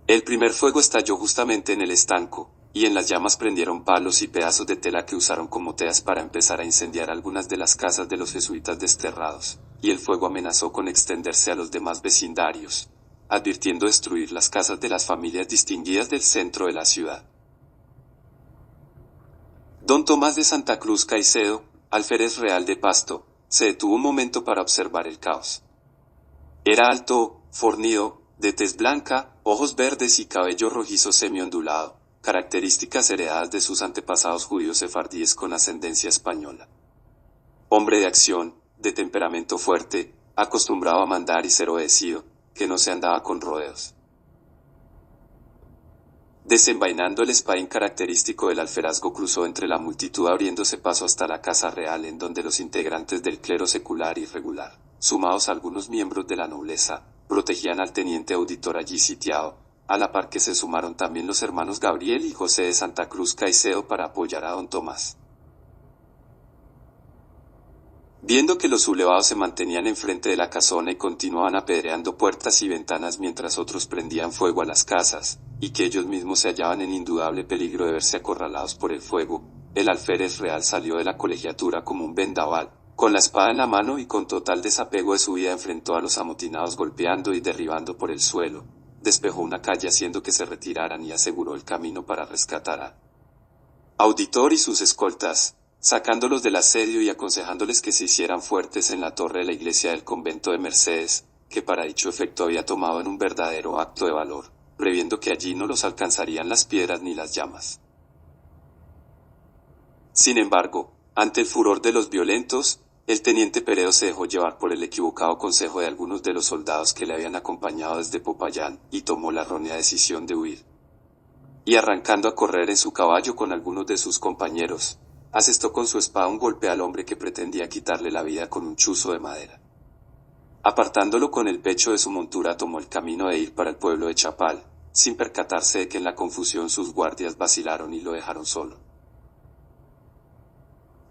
El primer fuego estalló justamente en el estanco, y en las llamas prendieron palos y pedazos de tela que usaron como teas para empezar a incendiar algunas de las casas de los jesuitas desterrados, y el fuego amenazó con extenderse a los demás vecindarios, advirtiendo destruir las casas de las familias distinguidas del centro de la ciudad. Don Tomás de Santa Cruz Caicedo, alférez real de Pasto, se detuvo un momento para observar el caos. Era alto, fornido, de tez blanca, ojos verdes y cabello rojizo semi-ondulado, características heredadas de sus antepasados judíos sefardíes con ascendencia española. Hombre de acción, de temperamento fuerte, acostumbrado a mandar y ser obedecido, que no se andaba con rodeos. Desenvainando el espadín característico del alferazgo, cruzó entre la multitud abriéndose paso hasta la casa real, en donde los integrantes del clero secular y regular, sumados a algunos miembros de la nobleza, protegían al teniente auditor allí sitiado, a la par que se sumaron también los hermanos Gabriel y José de Santa Cruz Caicedo para apoyar a don Tomás. Viendo que los sublevados se mantenían enfrente de la casona y continuaban apedreando puertas y ventanas mientras otros prendían fuego a las casas, y que ellos mismos se hallaban en indudable peligro de verse acorralados por el fuego, el alférez real salió de la colegiatura como un vendaval, con la espada en la mano, y con total desapego de su vida enfrentó a los amotinados golpeando y derribando por el suelo, despejó una calle haciendo que se retiraran y aseguró el camino para rescatar a auditor y sus escoltas, sacándolos del asedio y aconsejándoles que se hicieran fuertes en la torre de la iglesia del convento de Mercedes, que para dicho efecto había tomado en un verdadero acto de valor, previendo que allí no los alcanzarían las piedras ni las llamas. Sin embargo, ante el furor de los violentos, el teniente Peredo se dejó llevar por el equivocado consejo de algunos de los soldados que le habían acompañado desde Popayán, y tomó la errónea decisión de huir. Y arrancando a correr en su caballo con algunos de sus compañeros, asestó con su espada un golpe al hombre que pretendía quitarle la vida con un chuzo de madera. Apartándolo con el pecho de su montura, tomó el camino de ir para el pueblo de Chapal, sin percatarse de que en la confusión sus guardias vacilaron y lo dejaron solo.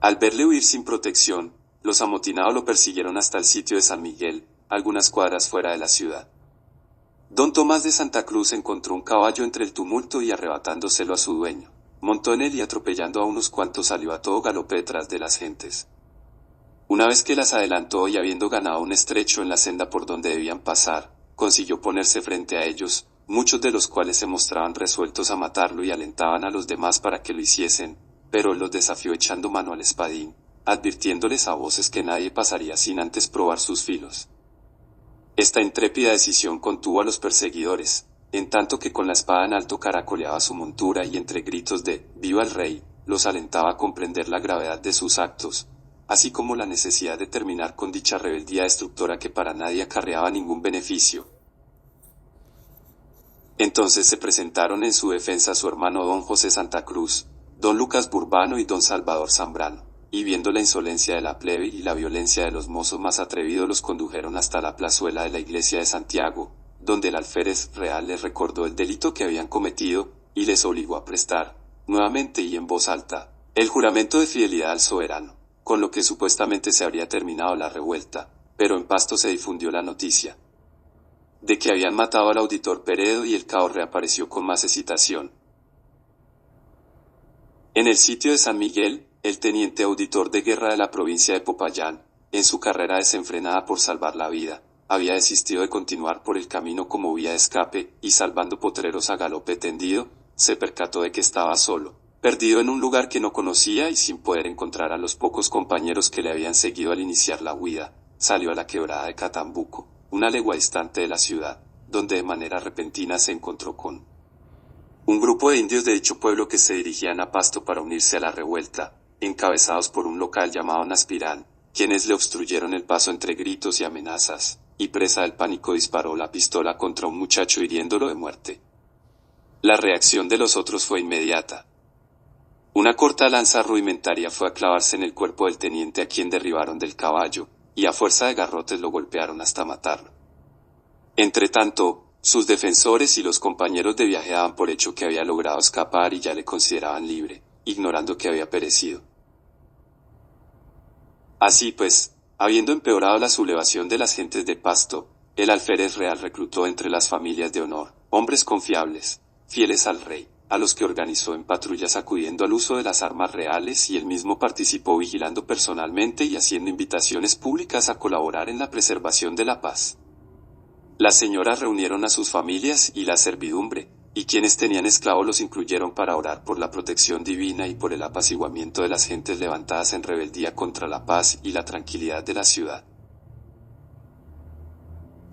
Al verle huir sin protección, los amotinados lo persiguieron hasta el sitio de San Miguel, algunas cuadras fuera de la ciudad. Don Tomás de Santa Cruz encontró un caballo entre el tumulto y, arrebatándoselo a su dueño, montó en él y, atropellando a unos cuantos, salió a todo galope detrás de las gentes. Una vez que las adelantó y habiendo ganado un estrecho en la senda por donde debían pasar, consiguió ponerse frente a ellos, muchos de los cuales se mostraban resueltos a matarlo y alentaban a los demás para que lo hiciesen, pero él los desafió echando mano al espadín, advirtiéndoles a voces que nadie pasaría sin antes probar sus filos. Esta intrépida decisión contuvo a los perseguidores, en tanto que con la espada en alto caracoleaba su montura y entre gritos de «¡Viva el rey!» los alentaba a comprender la gravedad de sus actos, así como la necesidad de terminar con dicha rebeldía destructora que para nadie acarreaba ningún beneficio. Entonces se presentaron en su defensa su hermano don José Santa Cruz, don Lucas Burbano y don Salvador Zambrano, y viendo la insolencia de la plebe y la violencia de los mozos más atrevidos, los condujeron hasta la plazuela de la iglesia de Santiago, donde el alférez real les recordó el delito que habían cometido, y les obligó a prestar, nuevamente y en voz alta, el juramento de fidelidad al soberano, con lo que supuestamente se habría terminado la revuelta, pero en Pasto se difundió la noticia de que habían matado al auditor Peredo, y el caos reapareció con más excitación. En el sitio de San Miguel, el teniente auditor de guerra de la provincia de Popayán, en su carrera desenfrenada por salvar la vida, había desistido de continuar por el camino como vía de escape, y salvando potreros a galope tendido, se percató de que estaba solo, perdido en un lugar que no conocía y sin poder encontrar a los pocos compañeros que le habían seguido al iniciar la huida. Salió a la quebrada de Catambuco, una legua distante de la ciudad, donde de manera repentina se encontró con un grupo de indios de dicho pueblo que se dirigían a Pasto para unirse a la revuelta, encabezados por un local llamado Naspirán, quienes le obstruyeron el paso entre gritos y amenazas, y presa del pánico disparó la pistola contra un muchacho hiriéndolo de muerte. La reacción de los otros fue inmediata. Una corta lanza rudimentaria fue a clavarse en el cuerpo del teniente, a quien derribaron del caballo, y a fuerza de garrotes lo golpearon hasta matarlo. Entretanto, sus defensores y los compañeros de viaje daban por hecho que había logrado escapar y ya le consideraban libre, ignorando que había perecido. Así pues, habiendo empeorado la sublevación de las gentes de Pasto, el alférez real reclutó entre las familias de honor, hombres confiables, fieles al rey, a los que organizó en patrullas acudiendo al uso de las armas reales y él mismo participó vigilando personalmente y haciendo invitaciones públicas a colaborar en la preservación de la paz. Las señoras reunieron a sus familias y la servidumbre, y quienes tenían esclavos los incluyeron para orar por la protección divina y por el apaciguamiento de las gentes levantadas en rebeldía contra la paz y la tranquilidad de la ciudad.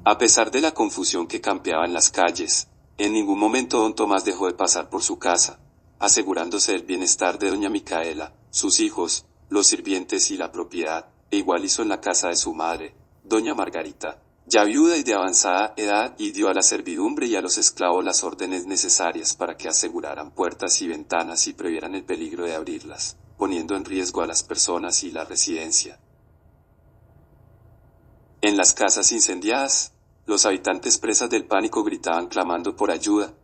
A pesar de la confusión que campeaba en las calles, en ningún momento don Tomás dejó de pasar por su casa, asegurándose del bienestar de doña Micaela, sus hijos, los sirvientes y la propiedad, e igual hizo en la casa de su madre, doña Margarita, ya viuda y de avanzada edad, y dio a la servidumbre y a los esclavos las órdenes necesarias para que aseguraran puertas y ventanas y previeran el peligro de abrirlas, poniendo en riesgo a las personas y la residencia. En las casas incendiadas, los habitantes presas del pánico gritaban clamando por ayuda.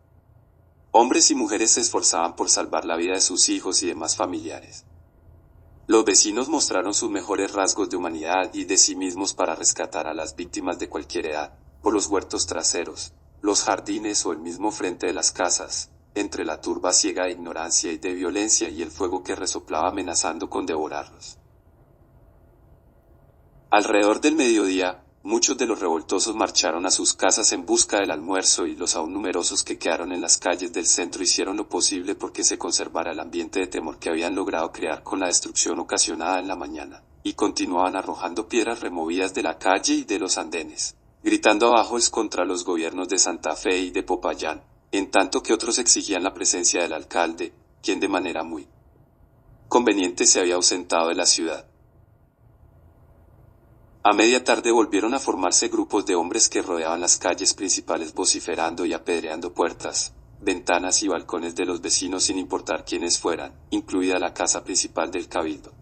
Hombres y mujeres se esforzaban por salvar la vida de sus hijos y demás familiares. Los vecinos mostraron sus mejores rasgos de humanidad y de sí mismos para rescatar a las víctimas de cualquier edad, por los huertos traseros, los jardines o el mismo frente de las casas, entre la turba ciega de ignorancia y de violencia y el fuego que resoplaba amenazando con devorarlos. Alrededor del mediodía, muchos de los revoltosos marcharon a sus casas en busca del almuerzo y los aún numerosos que quedaron en las calles del centro hicieron lo posible porque se conservara el ambiente de temor que habían logrado crear con la destrucción ocasionada en la mañana, y continuaban arrojando piedras removidas de la calle y de los andenes, gritando abajo contra los gobiernos de Santa Fe y de Popayán, en tanto que otros exigían la presencia del alcalde, quien de manera muy conveniente se había ausentado de la ciudad. A media tarde volvieron a formarse grupos de hombres que rodeaban las calles principales vociferando y apedreando puertas, ventanas y balcones de los vecinos sin importar quiénes fueran, incluida la casa principal del cabildo.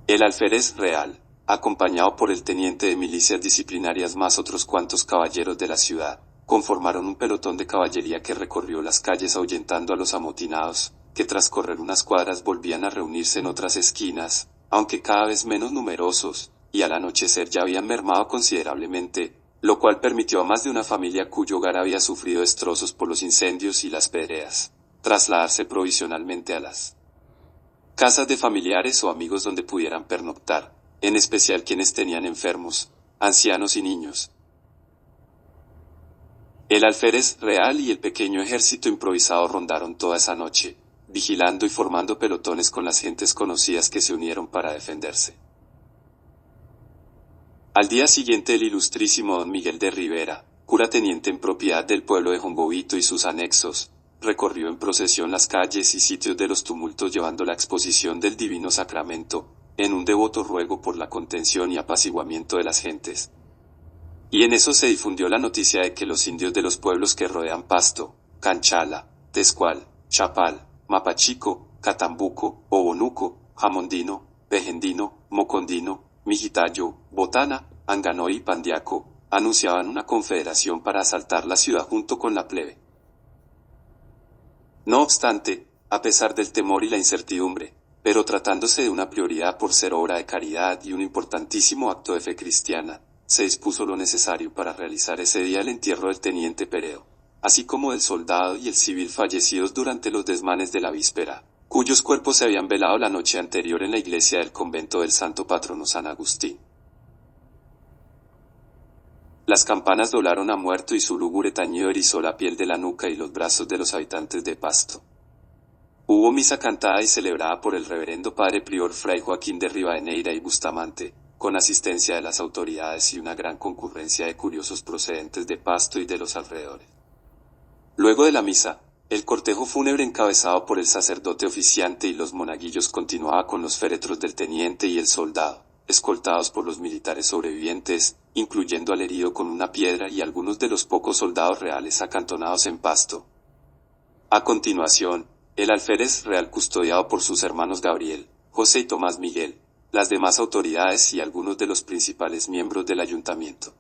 El alférez real, acompañado por el teniente de milicias disciplinarias más otros cuantos caballeros de la ciudad, conformaron un pelotón de caballería que recorrió las calles ahuyentando a los amotinados, que tras correr unas cuadras volvían a reunirse en otras esquinas, aunque cada vez menos numerosos, y al anochecer ya habían mermado considerablemente, lo cual permitió a más de una familia cuyo hogar había sufrido destrozos por los incendios y las pedreas, trasladarse provisionalmente a las casas de familiares o amigos donde pudieran pernoctar, en especial quienes tenían enfermos, ancianos y niños. El alférez real y el pequeño ejército improvisado rondaron toda esa noche, vigilando y formando pelotones con las gentes conocidas que se unieron para defenderse. Al día siguiente el ilustrísimo don Miguel de Rivera, cura teniente en propiedad del pueblo de Jombovito y sus anexos, recorrió en procesión las calles y sitios de los tumultos llevando la exposición del Divino Sacramento, en un devoto ruego por la contención y apaciguamiento de las gentes. Y en eso se difundió la noticia de que los indios de los pueblos que rodean Pasto, Canchala, Tezcual, Chapal, Mapachico, Catambuco, Obonuco, Jamondino, Pejendino, Mocondino, Mijitayo, Botana, Anganoy y Pandiaco, anunciaban una confederación para asaltar la ciudad junto con la plebe. No obstante, a pesar del temor y la incertidumbre, pero tratándose de una prioridad por ser obra de caridad y un importantísimo acto de fe cristiana, se dispuso lo necesario para realizar ese día el entierro del teniente Peredo, así como del soldado y el civil fallecidos durante los desmanes de la víspera, cuyos cuerpos se habían velado la noche anterior en la iglesia del convento del Santo Patrono San Agustín. Las campanas doblaron a muerto y su lúgubre tañido erizó la piel de la nuca y los brazos de los habitantes de Pasto. Hubo misa cantada y celebrada por el reverendo padre prior fray Joaquín de Rivadeneira y Bustamante, con asistencia de las autoridades y una gran concurrencia de curiosos procedentes de Pasto y de los alrededores. Luego de la misa, el cortejo fúnebre encabezado por el sacerdote oficiante y los monaguillos continuaba con los féretros del teniente y el soldado, escoltados por los militares sobrevivientes, incluyendo al herido con una piedra y algunos de los pocos soldados reales acantonados en Pasto. A continuación, el alférez real custodiado por sus hermanos Gabriel, José y Tomás Miguel, las demás autoridades y algunos de los principales miembros del ayuntamiento.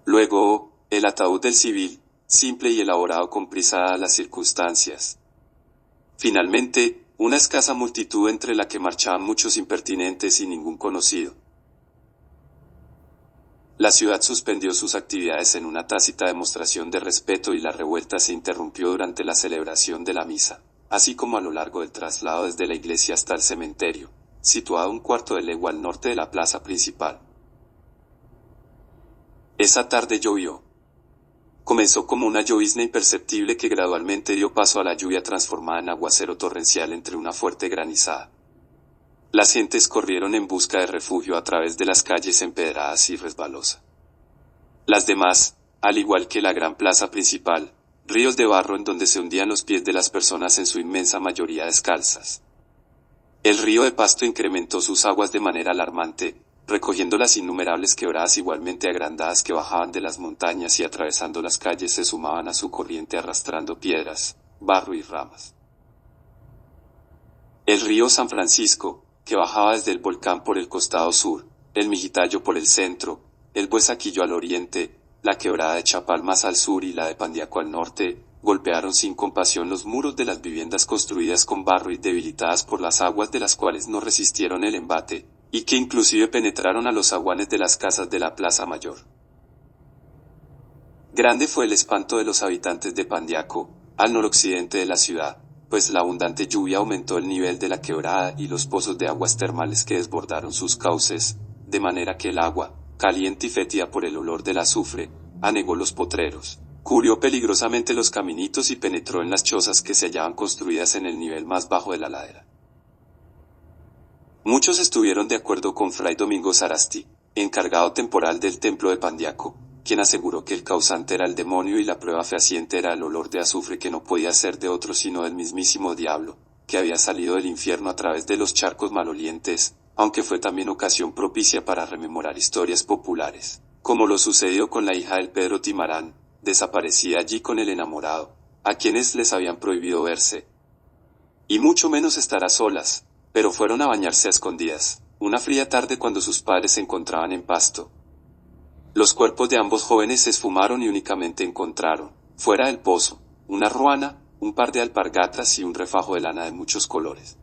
Luego, el ataúd del civil, simple y elaborado con prisa dadas las circunstancias. Finalmente, una escasa multitud entre la que marchaban muchos impertinentes y ningún conocido. La ciudad suspendió sus actividades en una tácita demostración de respeto y la revuelta se interrumpió durante la celebración de la misa, así como a lo largo del traslado desde la iglesia hasta el cementerio, situado a un cuarto de legua al norte de la plaza principal. Esa tarde llovió. Comenzó como una llovizna imperceptible que gradualmente dio paso a la lluvia transformada en aguacero torrencial entre una fuerte granizada. Las gentes corrieron en busca de refugio a través de las calles empedradas y resbalosas. Las demás, al igual que la gran plaza principal, ríos de barro en donde se hundían los pies de las personas en su inmensa mayoría descalzas. El río de Pasto incrementó sus aguas de manera alarmante, recogiendo las innumerables quebradas igualmente agrandadas que bajaban de las montañas y atravesando las calles se sumaban a su corriente arrastrando piedras, barro y ramas. El río San Francisco, que bajaba desde el volcán por el costado sur, el Mijitayo por el centro, el Buesaquillo al oriente, la quebrada de Chapal más al sur y la de Pandiaco al norte, golpearon sin compasión los muros de las viviendas construidas con barro y debilitadas por las aguas de las cuales no resistieron el embate, y que inclusive penetraron a los zaguanes de las casas de la Plaza Mayor. Grande fue el espanto de los habitantes de Pandiaco, al noroccidente de la ciudad, pues la abundante lluvia aumentó el nivel de la quebrada y los pozos de aguas termales que desbordaron sus cauces, de manera que el agua, caliente y fétida por el olor del azufre, anegó los potreros, cubrió peligrosamente los caminitos y penetró en las chozas que se hallaban construidas en el nivel más bajo de la ladera. Muchos estuvieron de acuerdo con Fray Domingo Sarasti, encargado temporal del templo de Pandiaco, quien aseguró que el causante era el demonio y la prueba fehaciente era el olor de azufre que no podía ser de otro sino del mismísimo diablo, que había salido del infierno a través de los charcos malolientes, aunque fue también ocasión propicia para rememorar historias populares, como lo sucedió con la hija del Pedro Timarán, desaparecida allí con el enamorado, a quienes les habían prohibido verse. Y mucho menos estar a solas, pero fueron a bañarse a escondidas, una fría tarde cuando sus padres se encontraban en Pasto. Los cuerpos de ambos jóvenes se esfumaron y únicamente encontraron, fuera del pozo, una ruana, un par de alpargatas y un refajo de lana de muchos colores.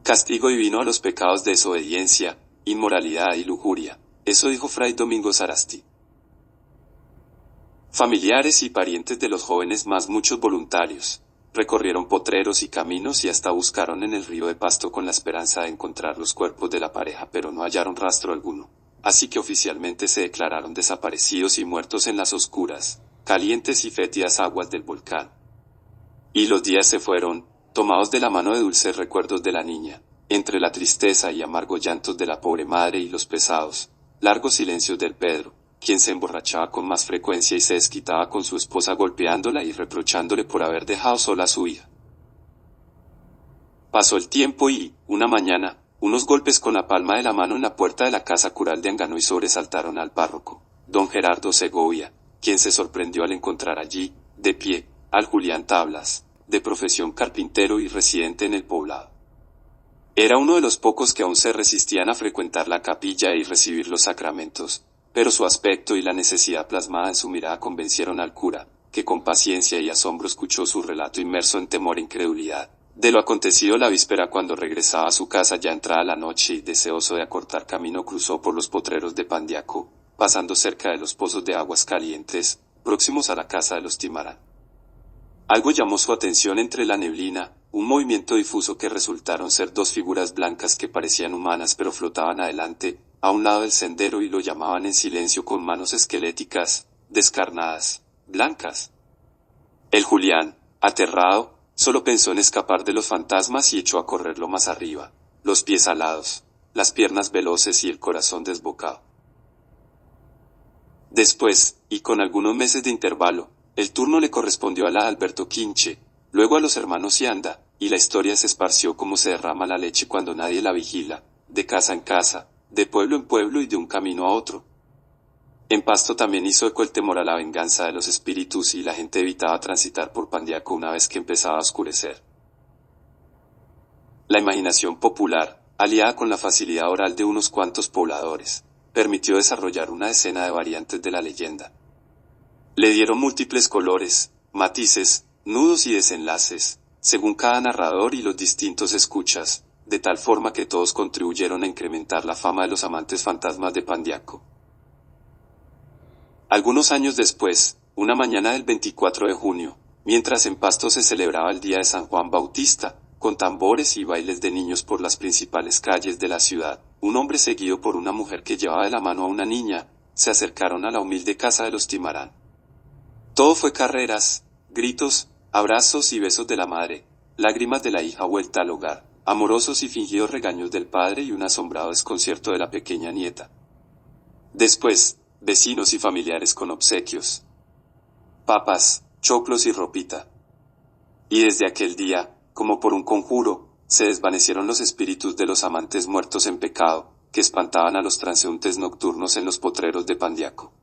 Castigo divino a los pecados de desobediencia, inmoralidad y lujuria, eso dijo Fray Domingo Sarasti. Familiares y parientes de los jóvenes más muchos voluntarios, recorrieron potreros y caminos y hasta buscaron en el río de Pasto con la esperanza de encontrar los cuerpos de la pareja pero no hallaron rastro alguno, así que oficialmente se declararon desaparecidos y muertos en las oscuras, calientes y fétidas aguas del volcán. Y los días se fueron, tomados de la mano de dulces recuerdos de la niña, entre la tristeza y amargos llantos de la pobre madre y los pesados, largos silencios del Pedro, quien se emborrachaba con más frecuencia y se desquitaba con su esposa golpeándola y reprochándole por haber dejado sola a su hija. Pasó el tiempo y, una mañana, unos golpes con la palma de la mano en la puerta de la casa cural de Anganoy sobresaltaron al párroco, don Gerardo Segovia, quien se sorprendió al encontrar allí, de pie, al Julián Tablas, de profesión carpintero y residente en el poblado. Era uno de los pocos que aún se resistían a frecuentar la capilla y recibir los sacramentos, pero su aspecto y la necesidad plasmada en su mirada convencieron al cura, que con paciencia y asombro escuchó su relato inmerso en temor e incredulidad, de lo acontecido la víspera cuando regresaba a su casa ya entrada la noche y deseoso de acortar camino cruzó por los potreros de Pandiaco, pasando cerca de los pozos de aguas calientes, próximos a la casa de los Timarán. Algo llamó su atención entre la neblina, un movimiento difuso que resultaron ser dos figuras blancas que parecían humanas pero flotaban adelante, a un lado del sendero y lo llamaban en silencio con manos esqueléticas, descarnadas, blancas. El Julián, aterrado, solo pensó en escapar de los fantasmas y echó a correrlo más arriba, los pies alados, las piernas veloces y el corazón desbocado. Después, y con algunos meses de intervalo, el turno le correspondió a la Alberto Quinche, luego a los hermanos Cianda, y la historia se esparció como se derrama la leche cuando nadie la vigila, de casa en casa, de pueblo en pueblo y de un camino a otro. En Pasto también hizo eco el temor a la venganza de los espíritus y la gente evitaba transitar por Pandiaco una vez que empezaba a oscurecer. La imaginación popular, aliada con la facilidad oral de unos cuantos pobladores, permitió desarrollar una decena de variantes de la leyenda. Le dieron múltiples colores, matices, nudos y desenlaces, según cada narrador y los distintos escuchas, de tal forma que todos contribuyeron a incrementar la fama de los amantes fantasmas de Pandiaco. Algunos años después, una mañana del 24 de junio, mientras en Pasto se celebraba el día de San Juan Bautista, con tambores y bailes de niños por las principales calles de la ciudad, un hombre seguido por una mujer que llevaba de la mano a una niña, se acercaron a la humilde casa de los Timarán. Todo fue carreras, gritos, abrazos y besos de la madre, lágrimas de la hija vuelta al hogar, amorosos y fingidos regaños del padre y un asombrado desconcierto de la pequeña nieta. Después, vecinos y familiares con obsequios, papas, choclos y ropita. Y desde aquel día, como por un conjuro, se desvanecieron los espíritus de los amantes muertos en pecado, que espantaban a los transeúntes nocturnos en los potreros de Pandiaco.